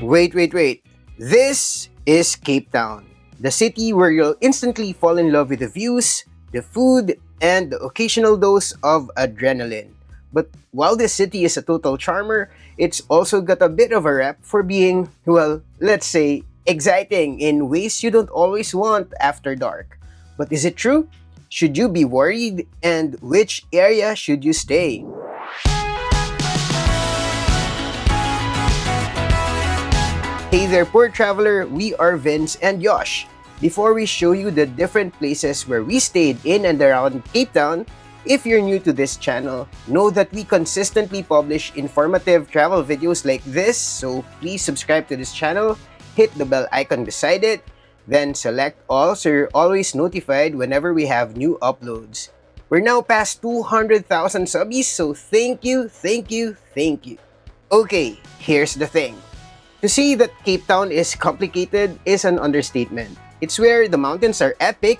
Wait. This is Cape Town, the city where you'll instantly fall in love with the views, the food, and the occasional dose of adrenaline. But while this city is a total charmer, it's also got a bit of a rep for being, well, let's say, exciting in ways you don't always want after dark. But is it true? Should you be worried? And which area should you stay? Hey there, poor traveler, we are Vince and Josh. Before we show you the different places where we stayed in and around Cape Town, if you're new to this channel, know that we consistently publish informative travel videos like this, so please subscribe to this channel, hit the bell icon beside it, then select all so you're always notified whenever we have new uploads. We're now past 200,000 subbies, so thank you. Okay, here's the thing. To say that Cape Town is complicated is an understatement. It's where the mountains are epic,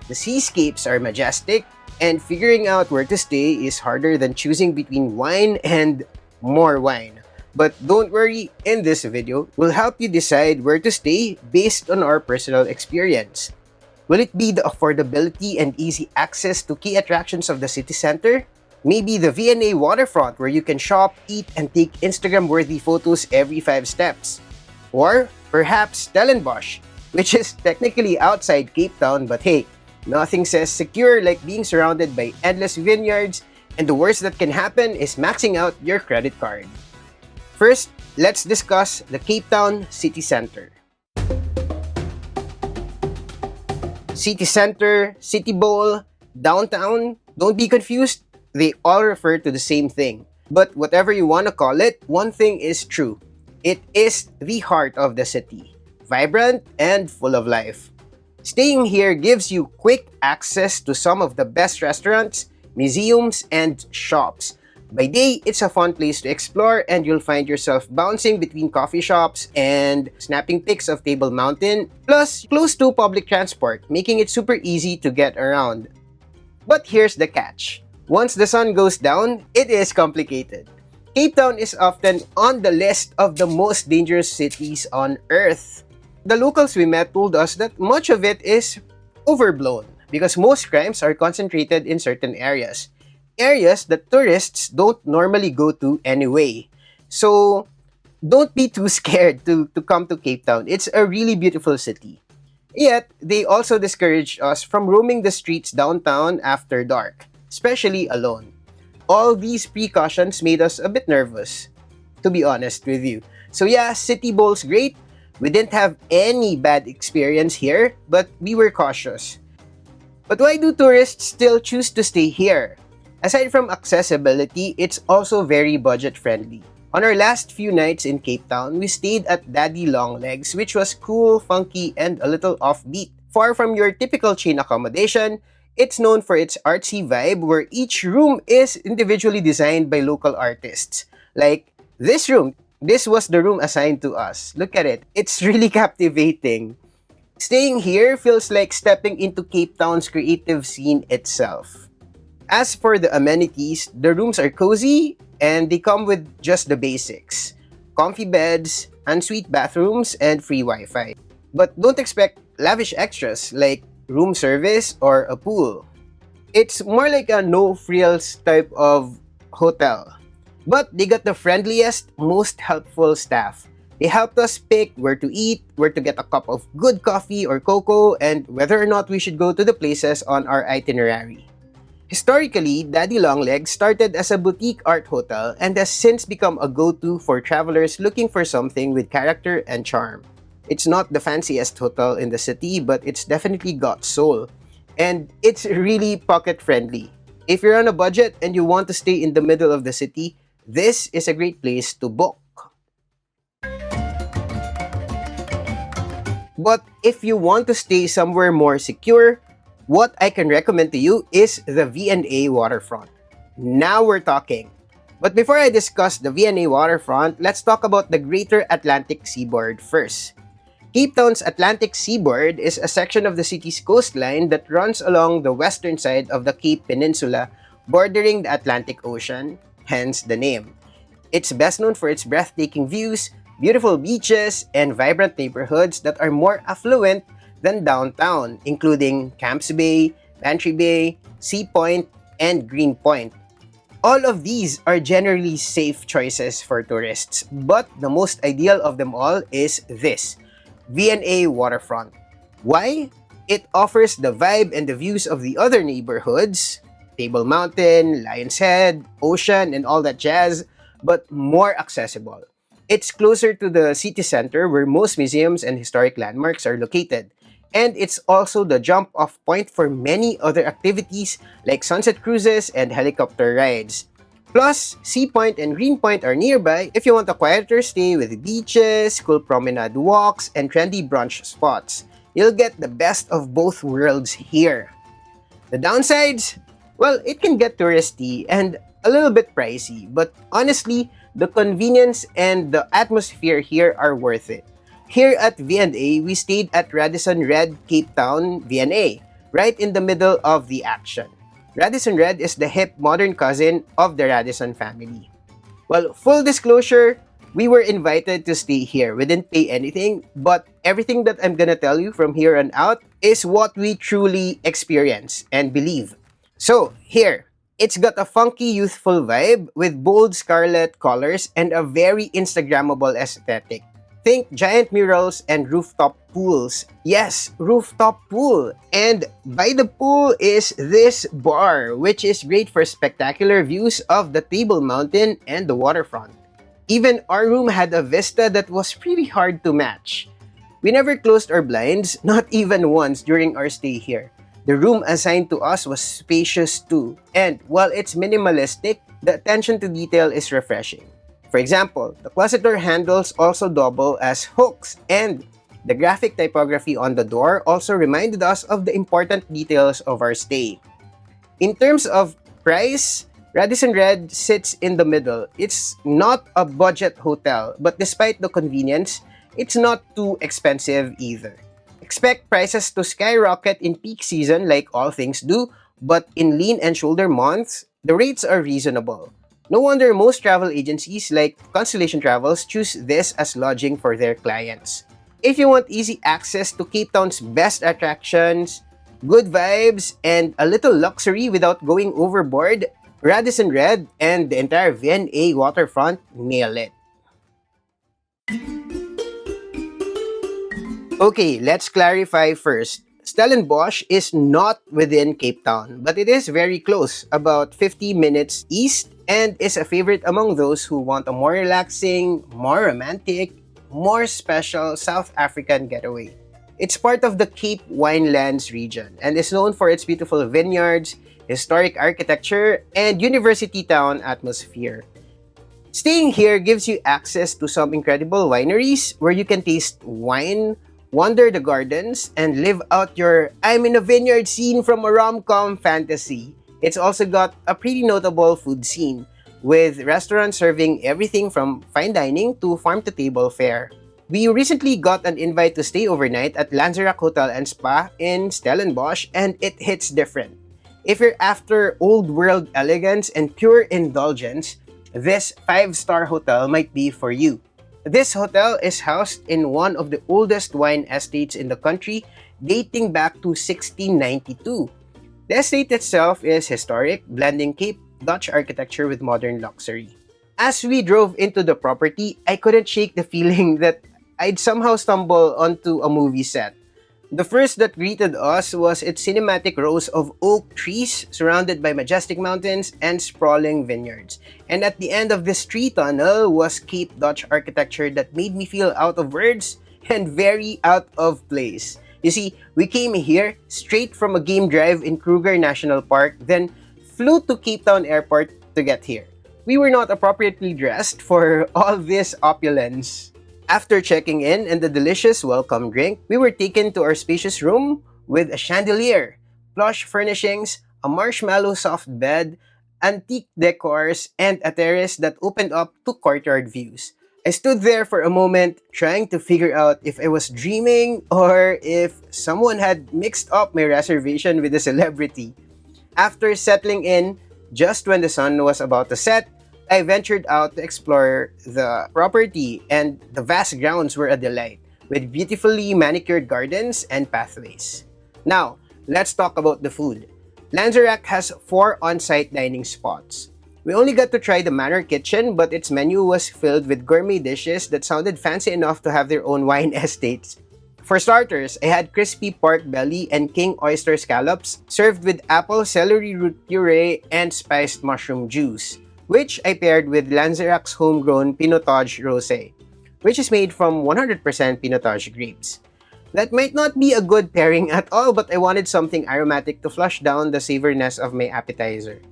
the seascapes are majestic, and figuring out where to stay is harder than choosing between wine and more wine. But don't worry, in this video, we'll help you decide where to stay based on our personal experience. Will it be the affordability and easy access to key attractions of the city center? Maybe the V&A Waterfront where you can shop, eat, and take Instagram-worthy photos every 5 steps. Or perhaps Stellenbosch, which is technically outside Cape Town, but hey, nothing says secure like being surrounded by endless vineyards, and the worst that can happen is maxing out your credit card. First, let's discuss the Cape Town City Center. City Center, City Bowl, Downtown, don't be confused. They all refer to the same thing. But whatever you want to call it, one thing is true. It is the heart of the city. Vibrant and full of life. Staying here gives you quick access to some of the best restaurants, museums, and shops. By day, it's a fun place to explore and you'll find yourself bouncing between coffee shops and snapping pics of Table Mountain, plus close to public transport, making it super easy to get around. But here's the catch. Once the sun goes down, it is complicated. Cape Town is often on the list of the most dangerous cities on Earth. The locals we met told us that much of it is overblown because most crimes are concentrated in certain areas. Areas that tourists don't normally go to anyway. So, don't be too scared to come to Cape Town. It's a really beautiful city. Yet, they also discouraged us from roaming the streets downtown after dark, especially alone. All these precautions made us a bit nervous, to be honest with you. So yeah, City Bowl's great. We didn't have any bad experience here, but we were cautious. But why do tourists still choose to stay here? Aside from accessibility, it's also very budget-friendly. On our last few nights in Cape Town, we stayed at Daddy Longlegs, which was cool, funky, and a little offbeat. Far from your typical chain accommodation, it's known for its artsy vibe where each room is individually designed by local artists. Like this room, this was the room assigned to us. Look at it, it's really captivating. Staying here feels like stepping into Cape Town's creative scene itself. As for the amenities, the rooms are cozy and they come with just the basics. Comfy beds, ensuite bathrooms, and free Wi-Fi. But don't expect lavish extras like room service or a pool. It's more like a no-frills type of hotel. But they got the friendliest, most helpful staff. They helped us pick where to eat, where to get a cup of good coffee or cocoa, and whether or not we should go to the places on our itinerary. Historically, Daddy Longlegs started as a boutique art hotel and has since become a go-to for travelers looking for something with character and charm. It's not the fanciest hotel in the city, but it's definitely got soul. And it's really pocket-friendly. If you're on a budget and you want to stay in the middle of the city, this is a great place to book. But if you want to stay somewhere more secure, what I can recommend to you is the V&A Waterfront. Now we're talking. But before I discuss the V&A Waterfront, let's talk about the Greater Atlantic Seaboard first. Cape Town's Atlantic Seaboard is a section of the city's coastline that runs along the western side of the Cape Peninsula, bordering the Atlantic Ocean, hence the name. It's best known for its breathtaking views, beautiful beaches, and vibrant neighborhoods that are more affluent than downtown, including Camps Bay, Pantry Bay, Sea Point, and Green Point. All of these are generally safe choices for tourists, but the most ideal of them all is this, V&A Waterfront. Why? It offers the vibe and the views of the other neighborhoods, Table Mountain, Lion's Head, Ocean, and all that jazz, but more accessible. It's closer to the city center where most museums and historic landmarks are located. And it's also the jump off point for many other activities like sunset cruises and helicopter rides. Plus, Sea Point and Green Point are nearby if you want a quieter stay with beaches, cool promenade walks, and trendy brunch spots. You'll get the best of both worlds here. The downsides? Well, it can get touristy and a little bit pricey, but honestly, the convenience and the atmosphere here are worth it. Here at V&A, we stayed at Radisson Red Cape Town V&A, right in the middle of the action. Radisson Red is the hip modern cousin of the Radisson family. Well, full disclosure, we were invited to stay here. We didn't pay anything, but everything that I'm gonna tell you from here on out is what we truly experience and believe. So, here, it's got a funky youthful vibe with bold scarlet colors and a very Instagrammable aesthetic. Think giant murals and rooftop pools. Yes, rooftop pool. And by the pool is this bar, which is great for spectacular views of the Table Mountain and the waterfront. Even our room had a vista that was pretty hard to match. We never closed our blinds, not even once during our stay here. The room assigned to us was spacious too, and while it's minimalistic, the attention to detail is refreshing. For example, the closet door handles also double as hooks, and the graphic typography on the door also reminded us of the important details of our stay. In terms of price, Radisson Red sits in the middle. It's not a budget hotel, but despite the convenience, it's not too expensive either. Expect prices to skyrocket in peak season like all things do, but in lean and shoulder months, the rates are reasonable. No wonder most travel agencies like Constellation Travels choose this as lodging for their clients. If you want easy access to Cape Town's best attractions, good vibes, and a little luxury without going overboard, Radisson Red and the entire V&A Waterfront nail it. Okay, let's clarify first. Stellenbosch is not within Cape Town, but it is very close, about 50 minutes east, and is a favorite among those who want a more relaxing, more romantic, more special South African getaway. It's part of the Cape Winelands region and is known for its beautiful vineyards, historic architecture, and university town atmosphere. Staying here gives you access to some incredible wineries where you can taste wine, wander the gardens, and live out your I'm in a vineyard scene from a rom-com fantasy. It's also got a pretty notable food scene, with restaurants serving everything from fine dining to farm-to-table fare. We recently got an invite to stay overnight at Lanzerac Hotel and Spa in Stellenbosch, and it hits different. If you're after old-world elegance and pure indulgence, this 5-star hotel might be for you. This hotel is housed in one of the oldest wine estates in the country, dating back to 1692. The estate itself is historic, blending Cape Dutch architecture with modern luxury. As we drove into the property, I couldn't shake the feeling that I'd somehow stumble onto a movie set. The first that greeted us was its cinematic rows of oak trees surrounded by majestic mountains and sprawling vineyards. And at the end of this tree tunnel was Cape Dutch architecture that made me feel out of words and very out of place. You see, we came here straight from a game drive in Kruger National Park, then flew to Cape Town Airport to get here. We were not appropriately dressed for all this opulence. After checking in and the delicious welcome drink, we were taken to our spacious room with a chandelier, plush furnishings, a marshmallow soft bed, antique decors, and a terrace that opened up to courtyard views. I stood there for a moment trying to figure out if I was dreaming or if someone had mixed up my reservation with a celebrity. After settling in, just when the sun was about to set, I ventured out to explore the property, and the vast grounds were a delight, with beautifully manicured gardens and pathways. Now, let's talk about the food. Lanzerac has 4 on-site dining spots. We only got to try the Manor Kitchen, but its menu was filled with gourmet dishes that sounded fancy enough to have their own wine estates. For starters, I had crispy pork belly and king oyster scallops served with apple celery root puree and spiced mushroom juice, which I paired with Lanzerac's homegrown Pinotage Rosé, which is made from 100% Pinotage grapes. That might not be a good pairing at all, but I wanted something aromatic to flush down the savoriness of my appetizer.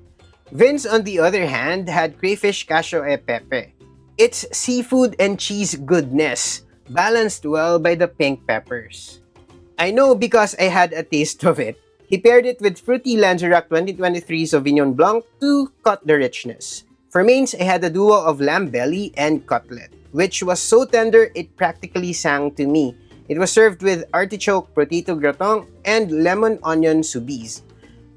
Vince, on the other hand, had crayfish cacio e pepe. It's seafood and cheese goodness, balanced well by the pink peppers. I know because I had a taste of it. He paired it with fruity Lanzerac 2023 Sauvignon Blanc to cut the richness. For mains, I had a duo of lamb belly and cutlet, which was so tender it practically sang to me. It was served with artichoke potato gratin and lemon onion soubise.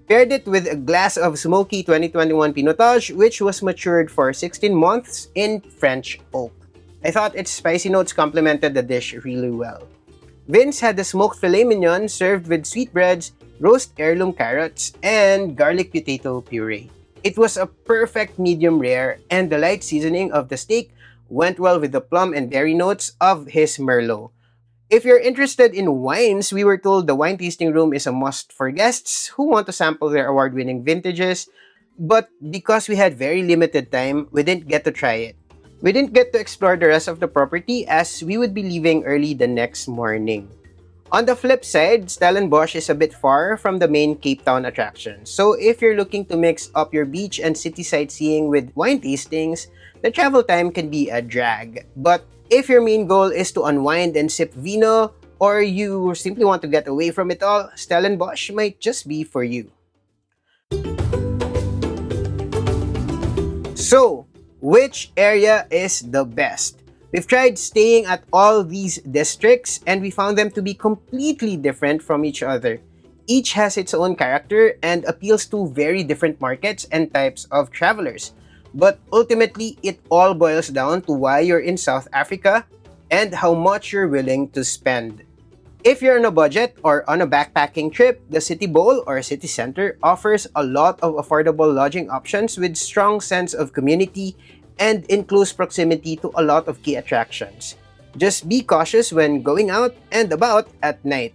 Paired it with a glass of smoky 2021 Pinotage, which was matured for 16 months in French oak. I thought its spicy notes complemented the dish really well. Vince had the smoked filet mignon served with sweetbreads, roast heirloom carrots, and garlic potato puree. It was a perfect medium rare, and the light seasoning of the steak went well with the plum and berry notes of his Merlot. If you're interested in wines, we were told the wine tasting room is a must for guests who want to sample their award-winning vintages, but because we had very limited time, we didn't get to try it. We didn't get to explore the rest of the property as we would be leaving early the next morning. On the flip side, Stellenbosch is a bit far from the main Cape Town attractions, so if you're looking to mix up your beach and city sightseeing with wine tastings, the travel time can be a drag. But if your main goal is to unwind and sip vino, or you simply want to get away from it all, Stellenbosch might just be for you. So, which area is the best? We've tried staying at all these districts and we found them to be completely different from each other. Each has its own character and appeals to very different markets and types of travelers. But ultimately, it all boils down to why you're in South Africa and how much you're willing to spend. If you're on a budget or on a backpacking trip, the City Bowl or City Center offers a lot of affordable lodging options with strong sense of community and in close proximity to a lot of key attractions. Just be cautious when going out and about at night.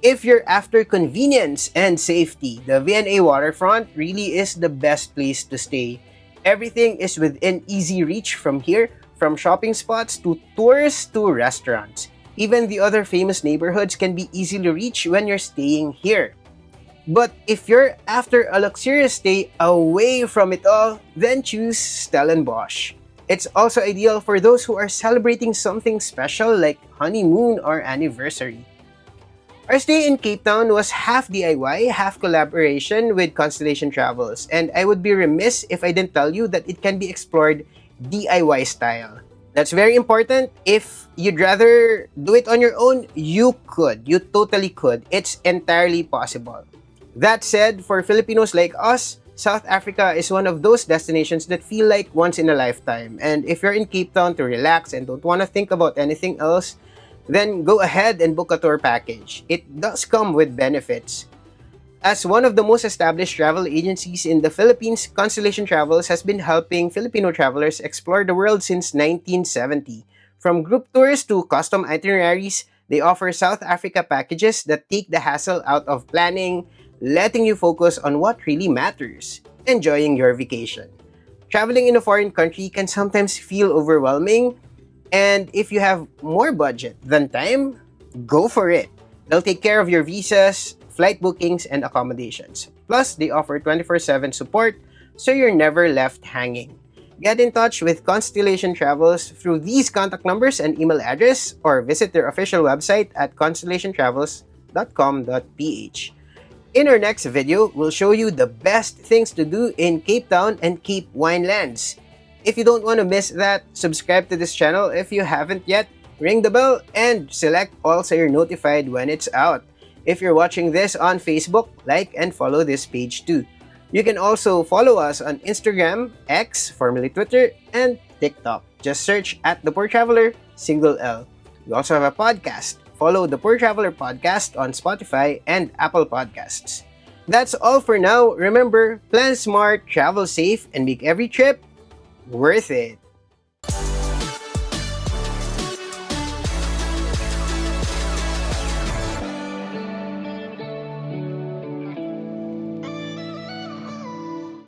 If you're after convenience and safety, the V&A Waterfront really is the best place to stay. Everything is within easy reach from here, from shopping spots to tours to restaurants. Even the other famous neighborhoods can be easily reached when you're staying here. But if you're after a luxurious stay away from it all, then choose Stellenbosch. It's also ideal for those who are celebrating something special like honeymoon or anniversary. Our stay in Cape Town was half DIY, half collaboration with Constellation Travels, and I would be remiss if I didn't tell you that it can be explored DIY style. That's very important. If you'd rather do it on your own, you could. You totally could. It's entirely possible. That said, for Filipinos like us, South Africa is one of those destinations that feel like once in a lifetime. And if you're in Cape Town to relax and don't want to think about anything else, then go ahead and book a tour package. It does come with benefits. As one of the most established travel agencies in the Philippines, Constellation Travels has been helping Filipino travelers explore the world since 1970. From group tours to custom itineraries, they offer South Africa packages that take the hassle out of planning, letting you focus on what really matters, enjoying your vacation. Traveling in a foreign country can sometimes feel overwhelming, and if you have more budget than time, go for it. They'll take care of your visas, flight bookings, and accommodations. Plus, they offer 24/7 support, so you're never left hanging. Get in touch with Constellation Travels through these contact numbers and email address, or visit their official website at constellationtravels.com.ph. In our next video, we'll show you the best things to do in Cape Town and Cape Winelands. If you don't want to miss that, subscribe to this channel if you haven't yet, ring the bell, and select all so you're notified when it's out. If you're watching this on Facebook, like and follow this page too. You can also follow us on Instagram, X, formerly Twitter, and TikTok. Just search at The Poor Traveler, single L. We also have a podcast. Follow The Poor Traveler Podcast on Spotify and Apple Podcasts. That's all for now. Remember, plan smart, travel safe, and make every trip worth it.